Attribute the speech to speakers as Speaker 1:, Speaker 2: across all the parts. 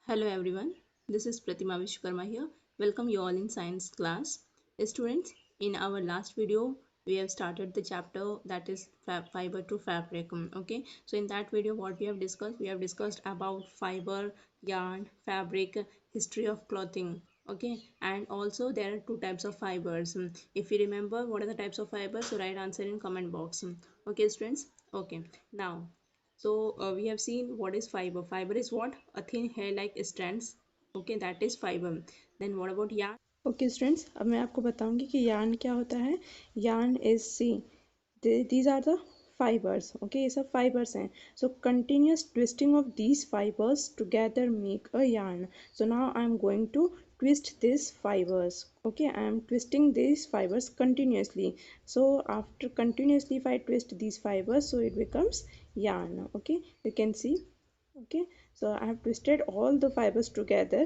Speaker 1: Hello everyone, this is Pratima Vishwakarma here. Welcome you all in science class. Students, in our last video, we have started the chapter that is fiber to fabric. Okay, so in that video, what we have discussed about fiber, yarn, fabric, history of clothing. Okay, and also there are two types of fibers. If you remember what are the types of fibers, so write answer in comment box. Okay, students. Okay, now we have seen what is fiber. Fiber is what? A thin hair like strands. Okay, that is fiber. Then what about yarn?
Speaker 2: Okay students अब मैं आपको बताऊंगी कि yarn क्या होता है yarn is see these are the fibres okay ये सब फाइबर्स हैं so continuous twisting of these fibres together make a yarn so now I am going to twist these fibers. Okay, I am twisting these fibers continuously, so after continuously if I twist these fibers, so it becomes yarn. Okay, you can see. Okay, so I have twisted all the fibers together,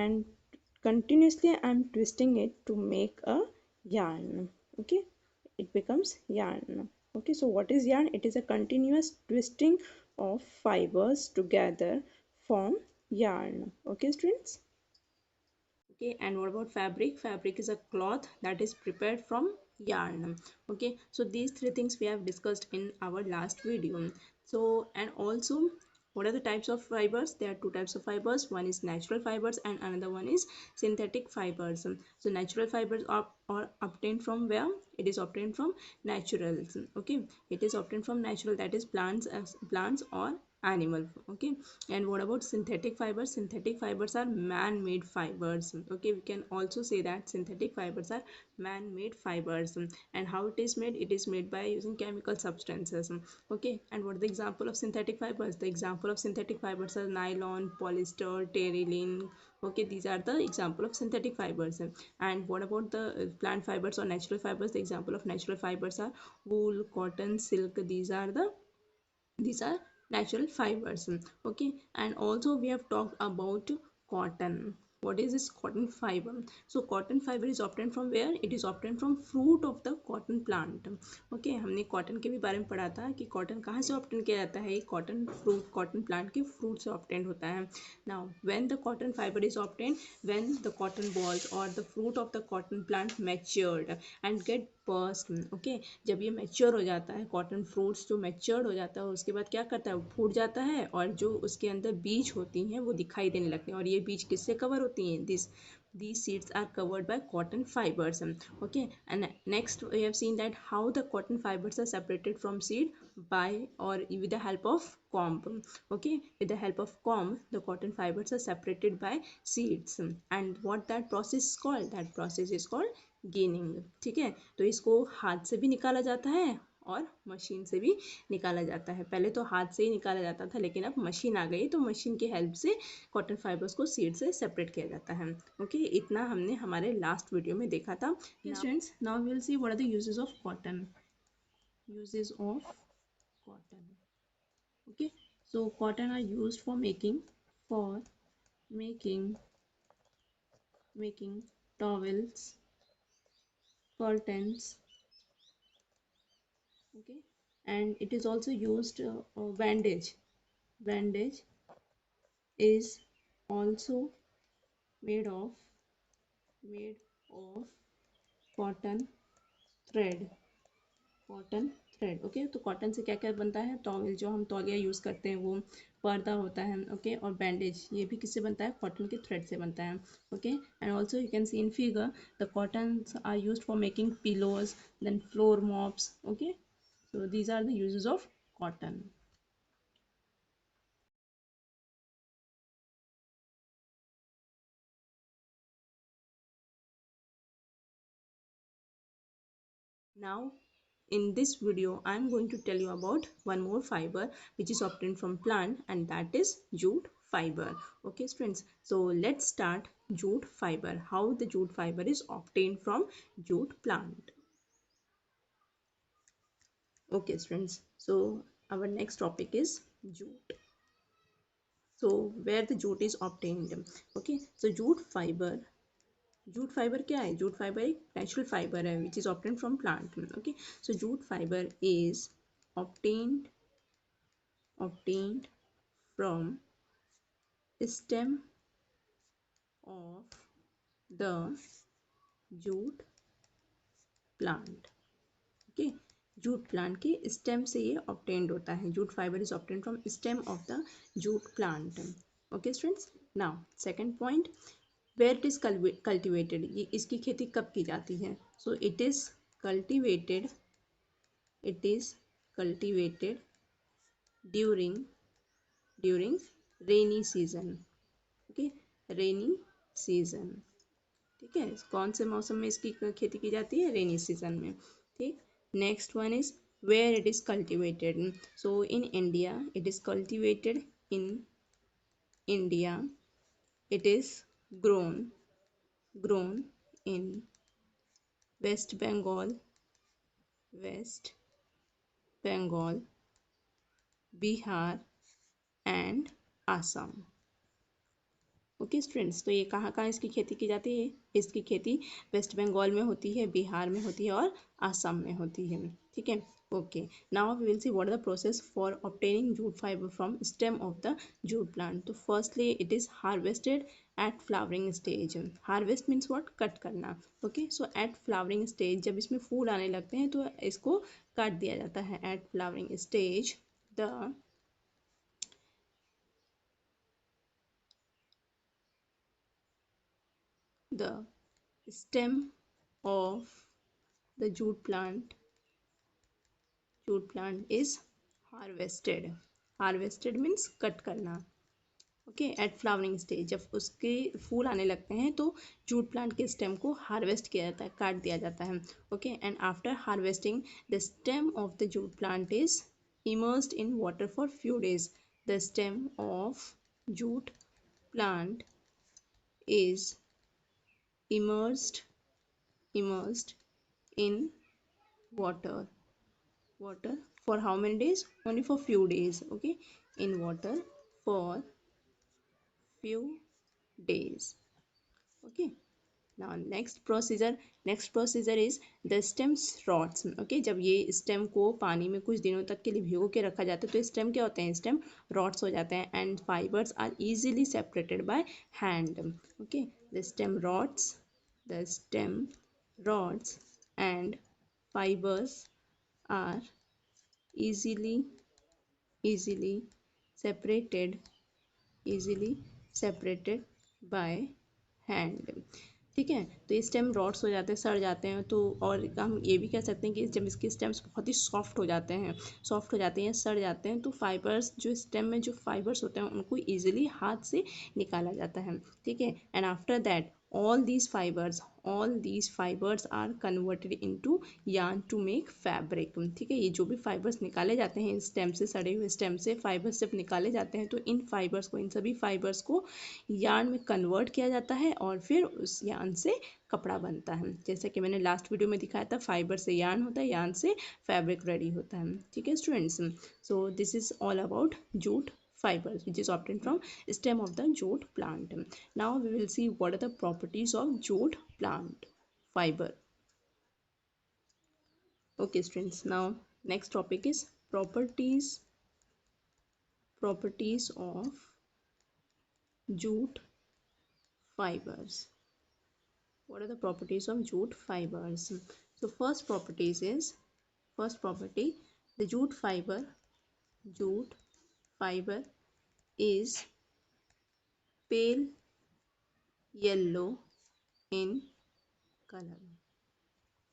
Speaker 2: and continuously I'm twisting it to make a yarn. Okay, it becomes yarn. Okay, so what is yarn? It is a continuous twisting of fibers together form yarn. Okay, students.
Speaker 1: Okay, and what about fabric? Fabric is a cloth that is prepared from yarn. Okay, so these three things we have discussed in our last video. So, and also what are the types of fibers? There are two types of fibers. One is natural fibers and another one is synthetic fibers. So natural fibers are obtained from where? It is obtained from naturals. Okay, it is obtained from natural, that is plants or animal. Okay, and what about synthetic fibers? Synthetic fibers are man-made fibers. Okay, we can also say that synthetic fibers are man-made fibers. And how it is made? It is made by using chemical substances. Okay, and what is the example of synthetic fibers? The example of synthetic fibers are nylon, polyester, terylene. Okay, these are the example of synthetic fibers. And what about the plant fibers or natural fibers? The example of natural fibers are wool, cotton, silk. These are natural fibers. Okay, and also we have talked about cotton. What is this cotton fiber? So cotton fiber is obtained from where? It is obtained from fruit of the cotton plant. Okay, हमने cotton के भी बारे में पढ़ा था कि cotton कहाँ से ऑब्टेन किया जाता है. कॉटन फ्रूट, कॉटन प्लांट के फ्रूट से ऑब्टेन होता है. Now when the cotton fibre is obtain, when the cotton balls or the fruit of the cotton plant matured and get burst. Okay, जब ये मैच्योर हो जाता है, कॉटन फ्रूट्स जो मैच्योर्ड हो जाता है उसके बाद क्या करता है, वो फूट जाता है और जो उसके अंदर बीज होती हैं वो दिखाई देने लगते हैं. और ये बीज किससे कवर होती हैं? These seeds are covered by cotton fibers. Okay, and next we have seen that how the cotton fibers are separated from seed by or with the help of comb. Okay, with the help of comb the cotton fibers are separated by seeds. And what that process is called? That process is called ginning. ठीक है, तो इसको हाथ से भी निकाला जाता है और मशीन से भी निकाला जाता है. पहले तो हाथ से ही निकाला जाता था, लेकिन अब मशीन आ गई तो मशीन की हेल्प से कॉटन फाइबर्स को सीड से सेपरेट किया जाता है. ओके, इतना हमने हमारे लास्ट वीडियो में देखा था. Students, now we will see what are the uses of cotton. Uses of cotton. Okay, so cotton are used for making towels, curtains. Okay, and it is also used bandage is also made of made of cotton thread. Cotton thread. Okay, तो cotton से क्या क्या बनता है? Towel, जो हम तौलिया use करते हैं वो, पर्दा होता है. ओके, और बैंडेज ये भी किससे बनता है? कॉटन के थ्रेड से बनता है. Okay, and also you can see in figure the cotton are used for making pillows, then floor mops. Okay, so these are the uses of cotton. Now in this video I am going to tell you about one more fiber which is obtained from plant, and that is jute fiber. Okay students, so let's start jute fiber, how the jute fiber is obtained from jute plant. Okay students, so our next topic is jute. So where the jute is obtained. Okay, so jute fiber क्या है? Jute fibre एक natural fibre है which is obtain from plant. Okay, so jute fibre is obtained from stem of the jute plant. ओके, jute plant के stem से ये obtained होता है. Jute fibre is obtained from stem of the jute plant. Okay students, now second point, where it is cultivated. ये इसकी खेती कब की जाती है? So cultivated it is cultivated during during rainy season. Okay, rainy season. ठीक है, कौन से मौसम में इसकी खेती की जाती है? रेनी सीजन में. ठीक. Next one is where it is cultivated. So in India it is cultivated. In India it is grown in West Bengal, West Bengal, Bihar and Assam. Okay students, तो ये कहाँ कहाँ इसकी खेती की जाती है? इसकी खेती वेस्ट बंगाल में होती है, बिहार में होती है और आसाम में होती है. ठीक है. Okay, now we will see what are the process for obtaining jute fibre from stem of the jute plant. तो firstly it is harvested at flowering stage. Harvest means what? Cut करना. Okay, so at flowering stage, जब इसमें फूल आने लगते हैं तो इसको काट दिया जाता है. At flowering stage the the stem of the jute plant is harvested. Harvested means cut करना. ओके, एट फ्लावरिंग स्टेज, जब उसके फूल आने लगते हैं तो जूट प्लांट के स्टेम को हार्वेस्ट किया जाता है, काट दिया जाता है. Okay, and after harvesting the stem of the jute plant is immersed in water for few days. The stem of jute plant is immersed immersed in water. Water for how many days? Only for few days. Okay, in water for few days. Okay, now next procedure is the stem rots. Okay, जब ये stem को पानी में कुछ दिनों तक के लिए भिगो के रखा जाता है तो stem क्या होते हैं? stem rots हो जाते हैं and fibers are easily separated by hand. Okay, the stem rods and fibers are easily easily separated easily separated by hand. ठीक है, तो ये स्टेम रॉट्स हो जाते हैं, सड़ जाते हैं. तो और हम ये भी कह सकते हैं कि जब इसके स्टेम्स बहुत ही सॉफ्ट हो जाते हैं, सड़ जाते हैं, तो फाइबर्स जो स्टेम में जो फाइबर्स होते हैं उनको ईजिली हाथ से निकाला जाता है. ठीक है, and after that all these fibers are converted into yarn to make fabric. ठीक है, ये जो भी फाइबर्स निकाले जाते हैं स्टेम से, सड़े हुए स्टेम से फाइबर्स जब निकाले जाते हैं तो इन सभी फाइबर्स को यार्न में कन्वर्ट किया जाता है और फिर उस यार्न से कपड़ा बनता है. जैसे कि मैंने लास्ट वीडियो में दिखाया था, फाइबर से यार्न होता है, यार्न से फैब्रिक रेडी होता है. ठीक है students, so this is all about jute fibers which is obtained from stem of the jute plant. Now we will see what are the properties of jute plant fiber. Okay students, now next topic is properties of jute fibers. What are the properties of jute fibers? So first property, the jute fiber is pale yellow in color.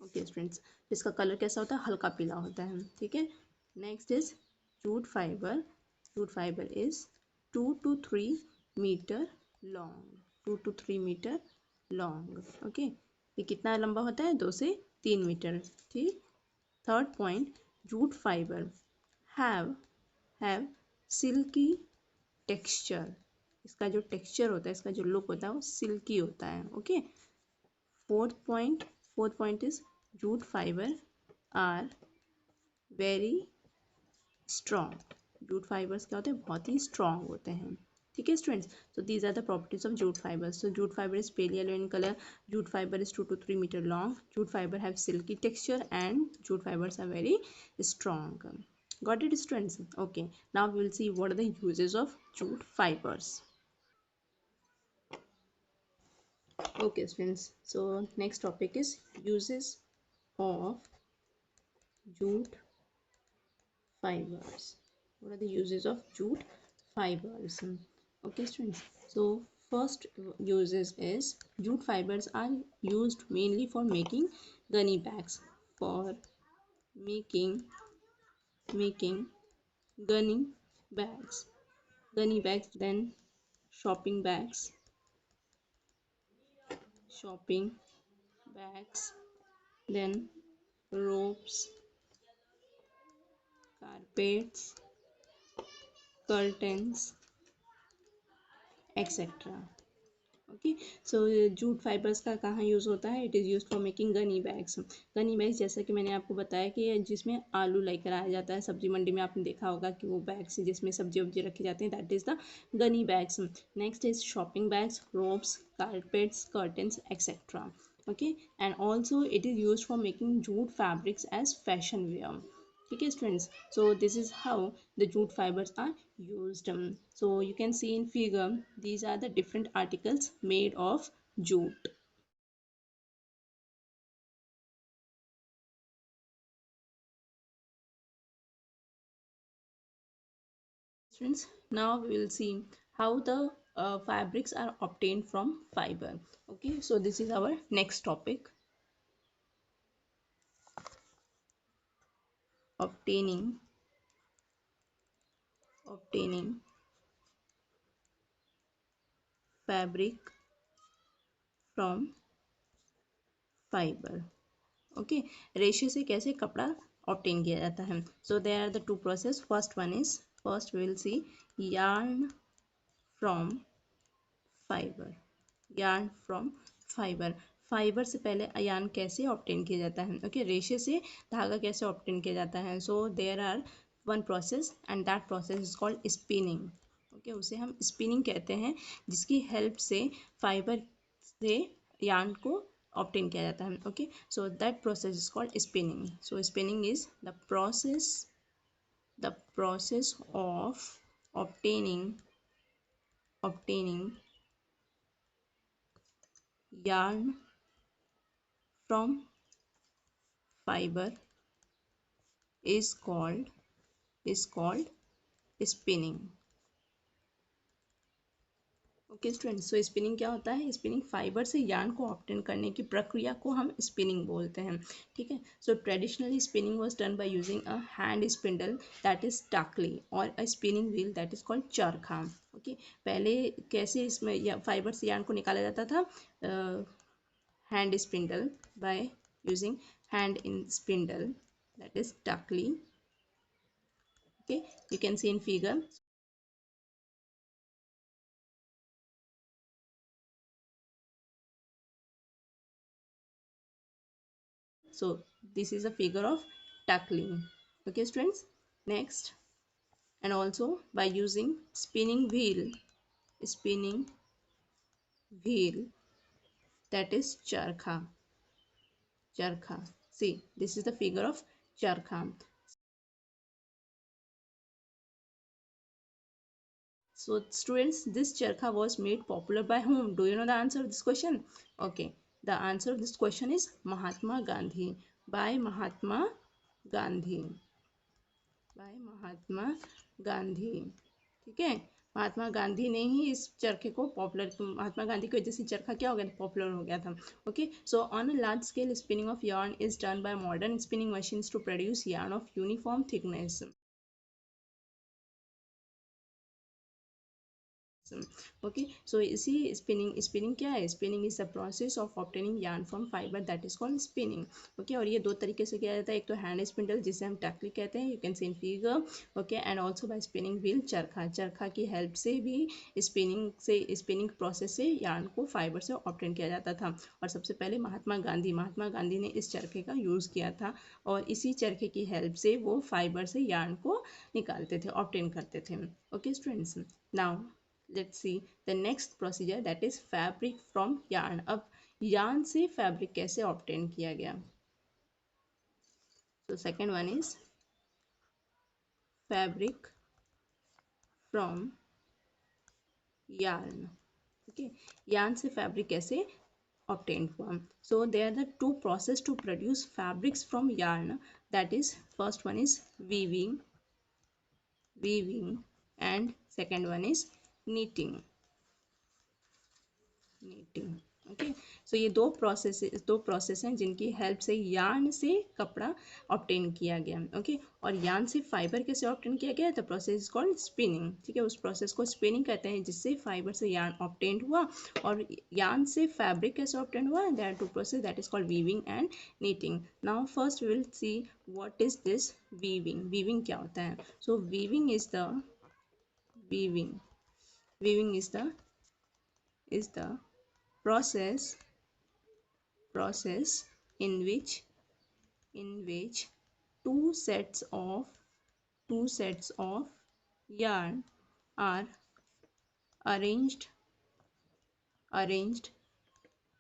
Speaker 1: Okay students, इसका colour कैसा होता है? हल्का पीला होता है. ठीक है. Next is jute fibre is 2 to 3 metre long. 2 to 3 metre long. Okay, ये कितना लंबा होता है? 2 से 3 मीटर. ठीक. Third point, jute fibre have silky texture. इसका जो टेक्सचर होता है, इसका जो लुक होता है वो सिल्की होता है. Okay. Fourth point is jute fiber are very strong. jute fibers क्या होते हैं? बहुत ही strong होते हैं. ठीक है students, so these are the properties of jute fibers. So jute fiber is pale yellow in color, jute fiber is 2 to 3 meter long, jute fiber have silky texture and jute fibers are very strong. Got it students? Okay, now we will see what are the uses of jute fibers. Okay, students. So next topic is uses of jute fibers. What are the uses of jute fibers? Okay, students. So first uses is jute fibers are used mainly for making gunny bags, for making making gunny bags, then shopping bags, shopping bags, then ropes, carpets, curtains, etc. Okay so jute fibres का कहाँ use होता है? It is use for making Ghani bags. Ghani bags जैसा कि मैंने आपको बताया कि जिसमें आलू लेकर आया जाता है सब्जी मंडी में, आपने देखा होगा कि वो बैग्स जिसमें सब्जी वब्जी रखी जाती हैं, that is the gunny bags. Next is shopping bags, ropes, carpets, curtains etcetera. Okay and also it is use for making jute fabrics as fashion wear. Okay students, so this is how the jute fibers are used. So you can see in figure, these are the different articles made of jute. Students, now we will see how the fabrics are obtained from fiber. Okay, so this is our next topic, obtaining obtaining fabric from fiber. Okay रेशे से कैसे कपड़ा obtain किया जाता है? So there are the two process. First we will see yarn from fibre. yarn from fibre, fibre से पहले yarn कैसे ऑब्टेन किया जाता है? ओके रेशे से धागा कैसे ऑब्टेन किया जाता है? So there are one process and that process is called spinning. Okay उसे हम स्पिनिंग कहते हैं, जिसकी हेल्प से फाइबर से yarn को obtain किया जाता है। Okay so that process is called spinning. So spinning is the process of obtaining yarn from fiber is called spinning। Okay students, so spinning क्या होता है? स्पिनिंग फाइबर से यार्न को ऑब्टेन करने की प्रक्रिया को हम स्पिनिंग बोलते हैं। ठीक है, so traditionally spinning was done by using a hand spindle that is takli और a spinning wheel that is called charkha. Okay पहले कैसे इसमें फाइबर से यार्न को निकाला जाता था? Hand spindle, by using hand in spindle that is takli. Okay you can see in figure. So this is a figure of tackling. Okay students, next, and also by using spinning wheel that is charkha. See, this is the figure of charkha. So students, this charkha was made popular by whom? Do you know the answer of this question? Okay, the answer of this question is Mahatma Gandhi. By Mahatma Gandhi. By Mahatma Gandhi. ठीक है, महात्मा गांधी ने ही इस चरखे को popular, Mahatma Gandhi की वजह से चरखा क्या हो गया? पॉपुलर हो गया था। Okay so on a large scale spinning of yarn is done by modern spinning machines to produce yarn of uniform thickness. Okay so इसी स्पिनिंग क्या है? Spinning is the process of obtaining yarn from fibre that is called spinning. Okay और ये दो तरीके से किया जाता है, एक तो हैंड स्पिंडल जिसे हम टैकली कहते हैं, you can see in figure. Okay and also by spinning wheel charkha की हेल्प से भी स्पिनिंग प्रोसेस से yarn को फाइबर से ऑब्टेन किया जाता था। और सबसे पहले महात्मा गांधी ने इस चरखे का यूज़ किया था और इसी चरखे की हेल्प से वो फाइबर से yarn को निकालते थे, ऑब्टेन करते थे। Okay students, now let's see the next procedure, that is fabric from yarn। अब yarn से fabric कैसे obtain किया गया? So second one is fabric from yarn। okay yarn से fabric कैसे obtained हुआ. So there are the two process to produce fabrics from yarn. That is, first one is weaving, and second one is knitting. Okay. So ये दो process हैं जिनकी help से yarn से कपड़ा ऑब्टेन किया गया. ओके. और यार्न से फाइबर कैसे ऑब्टेन किया गया? The process is called spinning. ठीक है, उस प्रोसेस को स्पिनिंग कहते हैं जिससे फाइबर से यार्न ऑब्टेन हुआ. और यार्न से फैब्रिक कैसे ऑब्टेन हुआ? There are two process, that is called weaving and knitting. Now first we will see what is this weaving. Weaving क्या होता है? So weaving weaving is the process in which two sets of yarn are arranged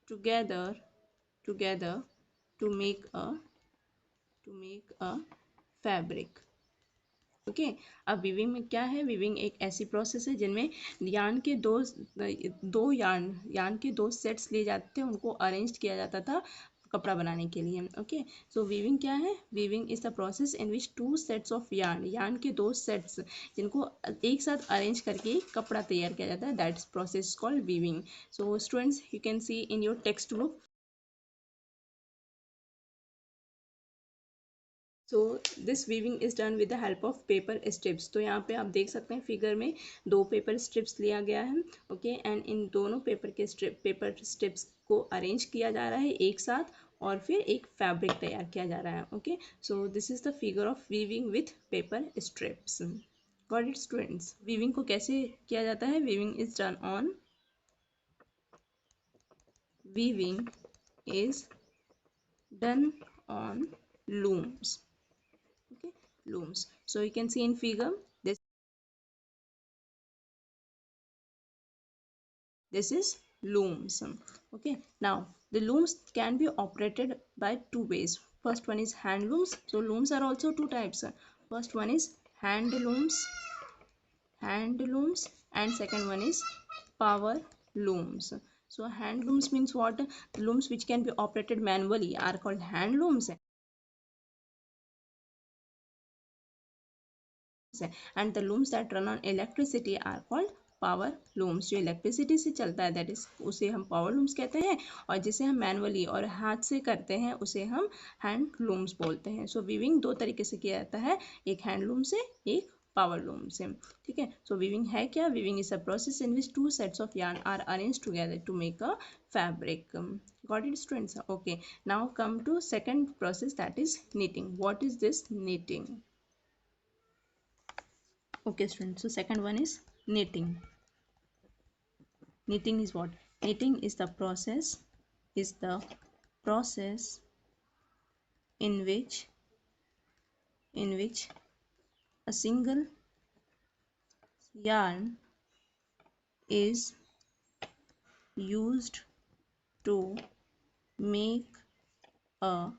Speaker 1: together to make a fabric. Okay. अब weaving में क्या है? Weaving एक ऐसी process है जिनमें यार्न के दो सेट्स लिए जाते थे, उनको अरेंज किया जाता था कपड़ा बनाने के लिए. ओके. सो वीविंग क्या है? Weaving is the process in which two sets of yarn के दो सेट्स जिनको एक साथ अरेंज करके कपड़ा तैयार किया जाता है, that process called weaving. So students, you can see in your text book. So this weaving is done with the help of paper strips. तो यहाँ पे आप देख सकते हैं फिगर में दो पेपर स्ट्रिप्स लिया गया है. ओके. एंड इन दोनों पेपर स्ट्रिप्स को अरेंज किया जा रहा है एक साथ और फिर एक फैब्रिक तैयार किया जा रहा है. Okay. So this is the figure of weaving with paper strips. Got it students? Weaving को कैसे किया जाता है? Weaving is done on weaving is done on looms. Okay, looms. So you can see in figure this is looms. Okay. Now the looms can be operated by two ways. First one is hand looms. So looms are also two types. First one is hand looms, and second one is power looms. So hand looms means what? The looms which can be operated manually are called hand looms, and the looms that run on electricity are called power looms. जो electricity से चलता है that is उसे हम power looms कहते हैं, और जिसे हम मैनुअली और हाथ से करते हैं उसे हम हैंड लूम्स बोलते हैं. सो वीविंग दो तरीके से किया जाता है, एक हैंड लूम से, एक पावर लूम से. ठीक है. सो वीविंग है क्या? Weaving is a process in which two sets of yarn are arrange together to make a fabric. Got it, students? Okay. Now come to second process, that is knitting. What is this knitting? Okay, students. So second one is knitting. Knitting is what? Knitting is the process in which a single yarn is used to make a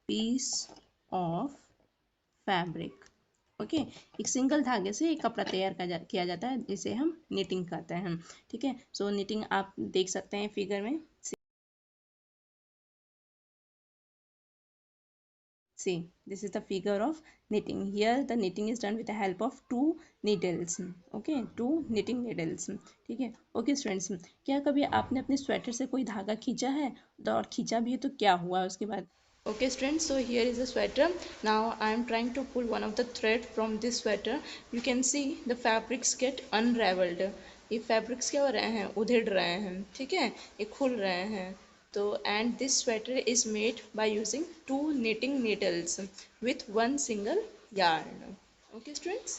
Speaker 1: piece of fabric. Okay. एक single धागे से एक कपड़ा तैयार किया जाता है जिसे हम निटिंग कहते हैं. ठीक है. सो निटिंग आप देख सकते हैं फिगर में. See, this is the figure of knitting. Here the knitting is done with the help of two needles. Okay, two knitting needles. ठीक है. Okay students, क्या कभी आपने अपने स्वेटर से कोई धागा खींचा है? और खींचा भी है तो क्या हुआ उसके बाद? Okay students, so here is the sweater. Now I am trying to pull one of the thread from this sweater. You can see the fabrics get unraveled. ये fabrics क्या हो रहे हैं? उधेड़ रहे हैं. ठीक है, ये खुल रहे हैं. तो and this sweater is made by using two knitting needles with one single yarn. Okay students.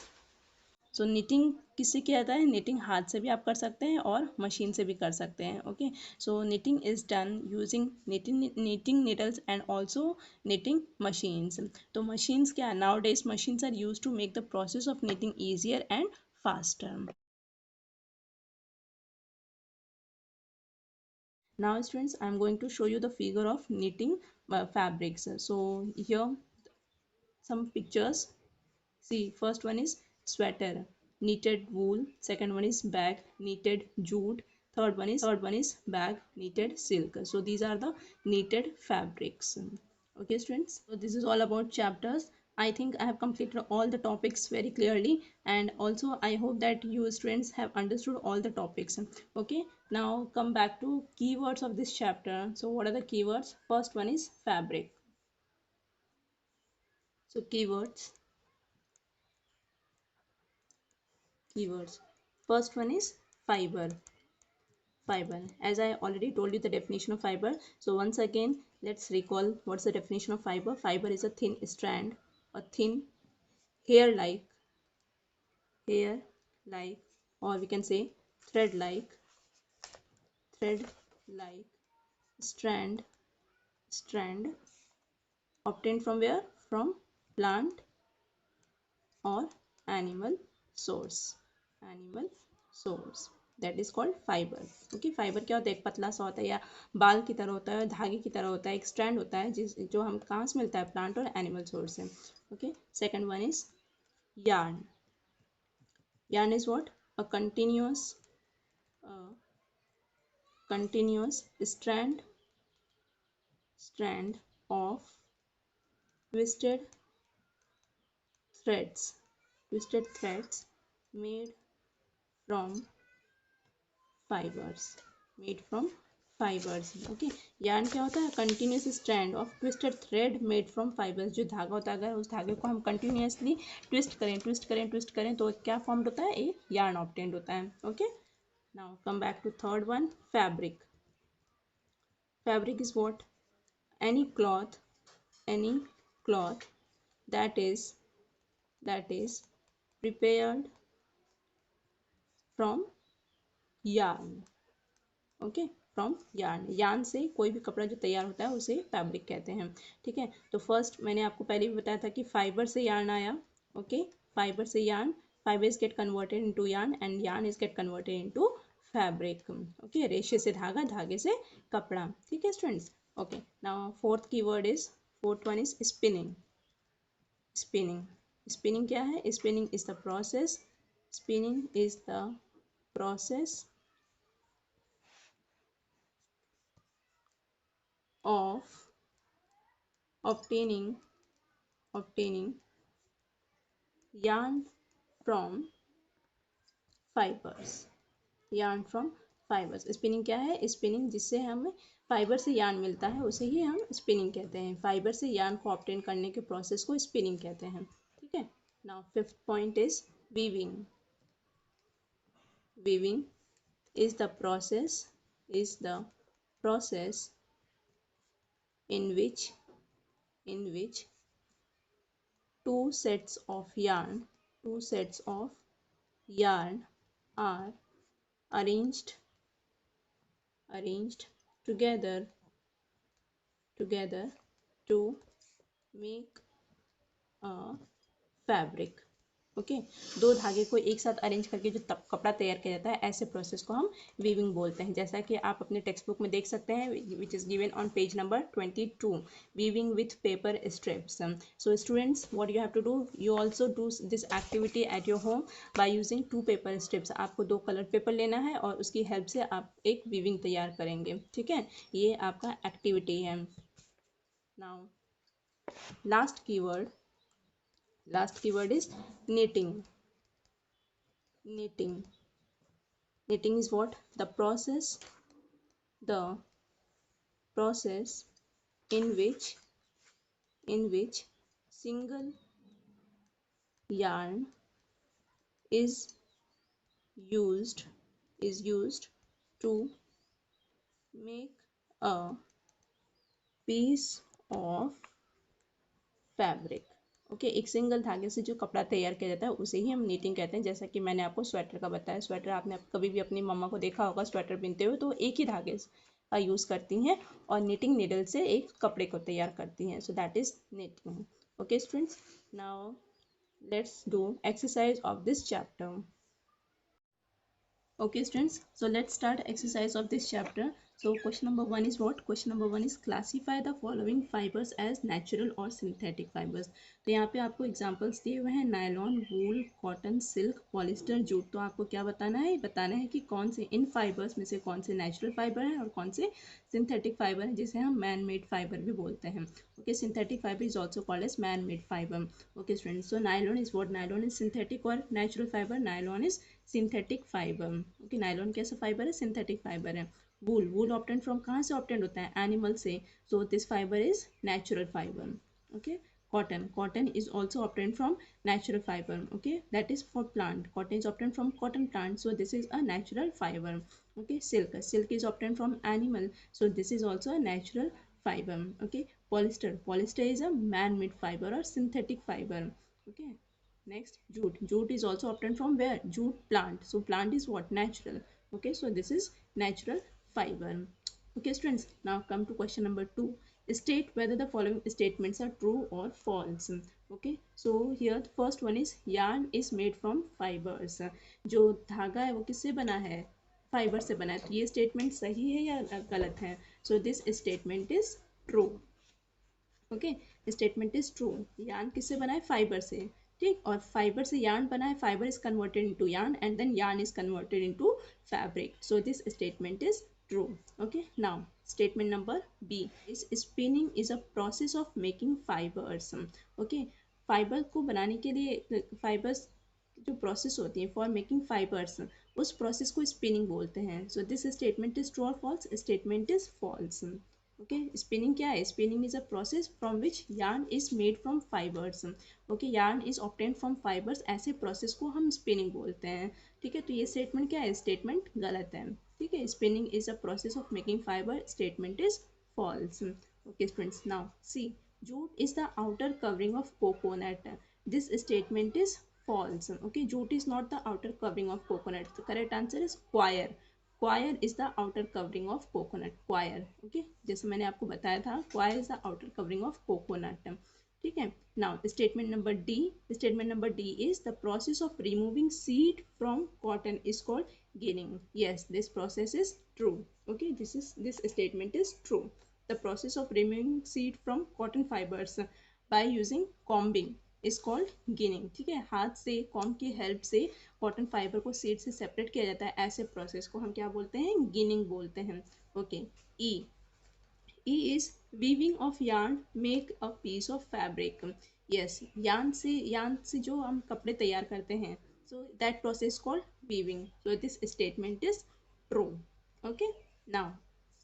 Speaker 1: So knitting किससे किया जाता है? निटिंग हाथ से भी आप कर सकते हैं और मशीन से भी कर सकते हैं. Okay. So knitting is done using knitting needles and also knitting machines. तो मशीन्स क्या? Nowadays machines are use to make the process of knitting easier and faster. Now students, I am going to show you the figure of knitting fabrics. So here some pictures. See, first one is sweater, knitted wool. Second one is bag, knitted jute. Third one is bag knitted silk. So these are the knitted fabrics. Okay students, so this is all about chapters. I think I have completed all the topics very clearly, and also I hope that you students have understood all the topics. Okay, now come back to keywords of this chapter. So what are the keywords? First one is fabric. So keywords. First one is fiber. Fiber, as I already told you the definition of fiber, so once again let's recall what's the definition of fiber. Fiber is a thin strand, a thin hair like hair like or we can say thread like thread like strand obtained from where? From plant or animal source. Animal source, that is called fiber. Okay, fibre क्या होता है? एक पतला सा होता है या बाल की तरह होता है, धागे की तरह होता है, एक स्ट्रैंड होता है जिस जो हम कहाँ से मिलता है? प्लांट और एनिमल सोर्स से. Okay, second one is yarn. Yarn is what? A continuous strand of twisted threads made from fibers. Okay, yarn क्या होता है? Continuous strand of twisted thread made from fibres. जो धागा होता है, अगर उस धागे को हम कंटिन्यूसली ट्विस्ट करें तो क्या फॉर्म होता है? एक yarn ऑब्टेंड होता है. Okay, now come back to third one, fabric. Fabric is what? Any cloth that is prepared from yarn. Okay, from yarn से कोई भी कपड़ा जो तैयार होता है उसे फैब्रिक कहते हैं. ठीक है, तो फर्स्ट मैंने आपको पहले भी बताया था कि फाइबर से यार्न आया. ओके, फाइबर से yarn, fibres get converted into yarn and yarn is get converted into fabric. Okay, रेशे से धागा, धागे से कपड़ा. ठीक है students. Okay, now fourth one is spinning. Spinning क्या है? Spinning is the process of obtaining yarn from fibers. Spinning क्या है? स्पिनिंग जिससे हमें फाइबर से यार्न मिलता है उसे ही हम स्पिनिंग कहते हैं. फाइबर से यार्न को ऑब्टेन करने के प्रोसेस को स्पिनिंग कहते हैं. ठीक है, now fifth point is weaving. Weaving is the process in which two sets of yarn are arranged together to make a fabric. Okay, दो धागे को एक साथ अरेंज करके जो कपड़ा तैयार किया जाता है, ऐसे प्रोसेस को हम वीविंग बोलते हैं. जैसा कि आप अपने टेक्स्ट बुक में देख सकते हैं, which is given on page number 22, weaving with paper strips. So students, what you have to do, you also do this activity at your home by using 2 paper strips. आपको 2 colour paper लेना है और उसकी help से आप एक weaving तैयार करेंगे. ठीक है, ये आपका एक्टिविटी है. Now last keyword is knitting. Knitting is what? The process in which single yarn is used to make a piece of fabric. Okay, एक सिंगल धागे से जो कपड़ा तैयार किया जाता है उसे ही हम नीटिंग कहते हैं. जैसा कि मैंने आपको स्वेटर का बताया. स्वेटर आपने कभी भी अपनी मम्मा को देखा होगा स्वेटर बुनते हुए, तो एक ही धागे का यूज़ करती हैं और नीटिंग नीडल से एक कपड़े को तैयार करती हैं. So that is knitting. Okay students, now let's do exercise of this chapter. Okay students, so let's start exercise of this chapter. So question number one is what? Question number one is classify the following fibers as natural or synthetic fibers. तो यहाँ पे आपको examples दिए हुए हैं nylon, वूल, cotton, silk, polyester, jute. तो आपको क्या बताना है? बताना है कि कौन से इन फाइबर्स में से कौन से नेचुरल फाइबर हैं और कौन से सिंथेटिक फाइबर हैं, जिसे हम मैन मेड फाइबर भी बोलते हैं. Okay, synthetic fibre is also called as man made fibre. Okay students, so nylon is what? Nylon is synthetic और natural fibre. Nylon is synthetic fibre. Okay, nylon कैसा fibre है? Synthetic fibre है. Wool, wool obtain from कहाँ से obtain होता है? Animal से. So this fibre is natural fibre. Okay, cotton, cotton is also obtained from natural fiber. Okay, that is for plant. Cotton is obtained from cotton plant, so this is a natural fiber. Okay, silk, silk is obtained from animal, so this is also a natural fiber. Okay, polyester, polyester is a man-made fiber or synthetic fiber. Okay, next jute, jute is also obtained from where? Jute plant, so plant is what? Natural. Okay, so this is natural fiber. Okay students, now come to question number 2. State whether the following statements are true or false. Okay, so here the first one is yarn is made from fibers. जो धागा है वो किससे बना है? Fibre से बना है. तो ये स्टेटमेंट सही है या गलत है? So this statement is true. Okay, statement is true. Yarn किससे बना है? फाइबर से. ठीक, और फाइबर से यार्न बना है. Fibre is converted into yarn and then yarn is converted into fabric. So this statement is true. Okay, now statement number B is spinning is a process of making fibers. Okay, फाइबर को बनाने के लिए fibres जो process होती है for making fibres, उस process को स्पिनिंग बोलते हैं. So this statement is true और false? Statement is false. Okay, spinning क्या है? Spinning is a process from which yarn is made from fibres. Okay, yarn is obtain from fibres, ऐसे process को हम spinning बोलते हैं. ठीक है, तो ये स्टेटमेंट क्या है? स्टेटमेंट गलत है. ठीक है, spinning is a process of making fibre. Statement is false. Okay students, now see, jute is the outer covering of coconut. This statement is false. Okay, jute is not the outer covering of coconut. The correct answer is coir. Coir is the outer covering of coconut. Coir. Okay, जैसे मैंने आपको बताया था, coir is the outer covering of coconut. ठीक है, now statement number D. Statement number D is the process of removing seed from cotton is called ginning. Yes, this process is true. Okay, this statement is true. The process of removing seed from cotton fibers by using combing is called ginning. ठीक है, हाथ से comb की help से cotton fibre को seed से separate किया जाता है. ऐसे प्रोसेस को हम क्या बोलते हैं? गिनिंग बोलते हैं. Okay, E, E is weaving of yarn make a piece of fabric. Yes, yarn से जो हम कपड़े तैयार करते हैं, so that process called weaving. So this statement is true. Okay, now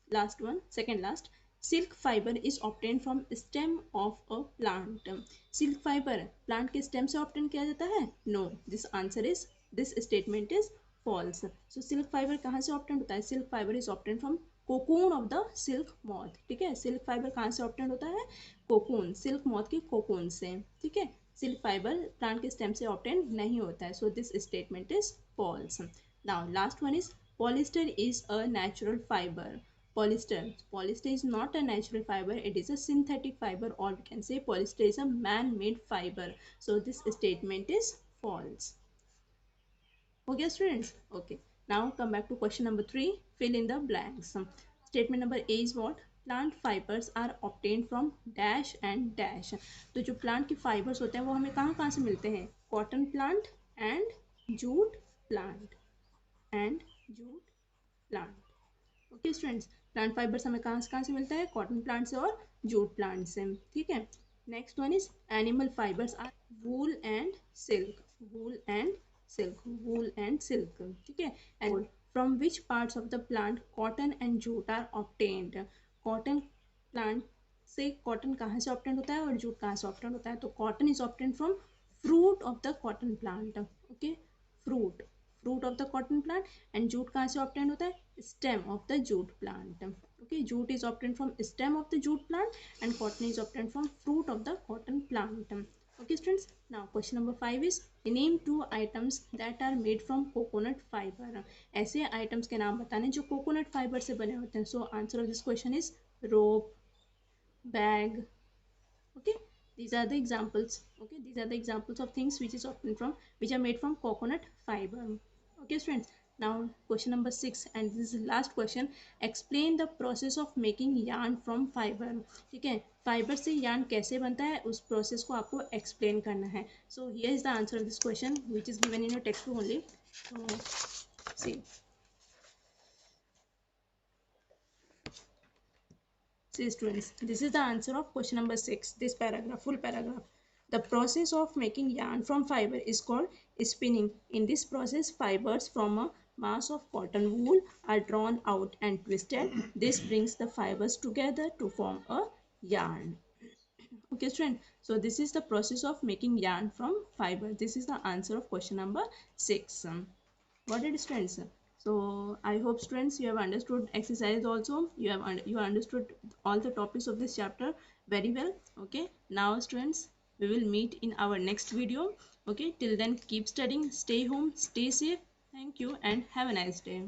Speaker 1: last one, second last. Silk fiber is obtained from stem of a plant. Silk fiber plant के stem से obtain किया जाता है? No, this statement is false. So silk fiber कहाँ से obtain होता है? Silk fiber is obtained from cocoon of the silk moth. ठीक है, सिल्क फाइबर कहाँ से ऑब्टेन होता है? कोकून, सिल्क मॉथ के कोकून से. ठीक है, सिल्क फाइबर प्लांट के स्टेम से ऑब्टेन नहीं होता है. So this statement is false. Now last one is polyester is a natural fibre. Polyester is not a natural fiber, it is a synthetic fiber, or we can say polyester is a man-made fiber. So this statement is false. Okay students, okay, now come back to question number 3. Fill in the blanks. Statement number A is what? Plant fibers are obtained from dash and dash. तो जो plant के fibers होते हैं वो हमें कहाँ कहाँ से मिलते हैं? Cotton plant and jute plant okay students, plant fibres हमें कहाँ से मिलता है? कॉटन प्लांट से और जूट प्लांट से. ठीक है, next one is animal fibres are wool and silk. Wool and silk. ठीक है, and from which parts of the plant cotton and jute are obtained. Cotton plant से कॉटन कहाँ से ऑब्टेन होता है और जूट कहाँ से ऑब्टेन होता है? तो cotton is obtain from fruit of the cotton plant. Okay, fruit of the cotton plant. And jute कहाँ से ऑब्टेन होता है? Stem of the jute plant. Okay, jute is obtain from stem of the jute plant and cotton is obtain from fruit of the cotton plant. Okay students, now question number 5 is name 2 items that are made from coconut fibre. ऐसे items के नाम बताने जो coconut fibre से बने होते हैं. So answer of this question is rope, bag. Okay, these are the examples. Okay, these are the examples of things which are made from coconut fiber. Okay students, Now question number 6, and this is the last question. Explain the process of making yarn from fiber. ठीक है, fibre से yarn कैसे बनता है उस process को आपको explain करना है. So here is the answer of this question which is given in your textbook only. So see. See students, this is the answer of question number 6, this paragraph, full paragraph. The process of making yarn from fiber is called spinning. In this process, fibers from a mass of cotton wool are drawn out and twisted. This brings the fibers together to form a yarn. Okay student, so this is the process of making yarn from fiber. This is the answer of question number 6. Got it students? So I hope students you have understood exercise also. You understood all the topics of this chapter very well. Okay, now students, we will meet in our next video. Okay, till then keep studying, stay home, stay safe. Thank you and have a nice day.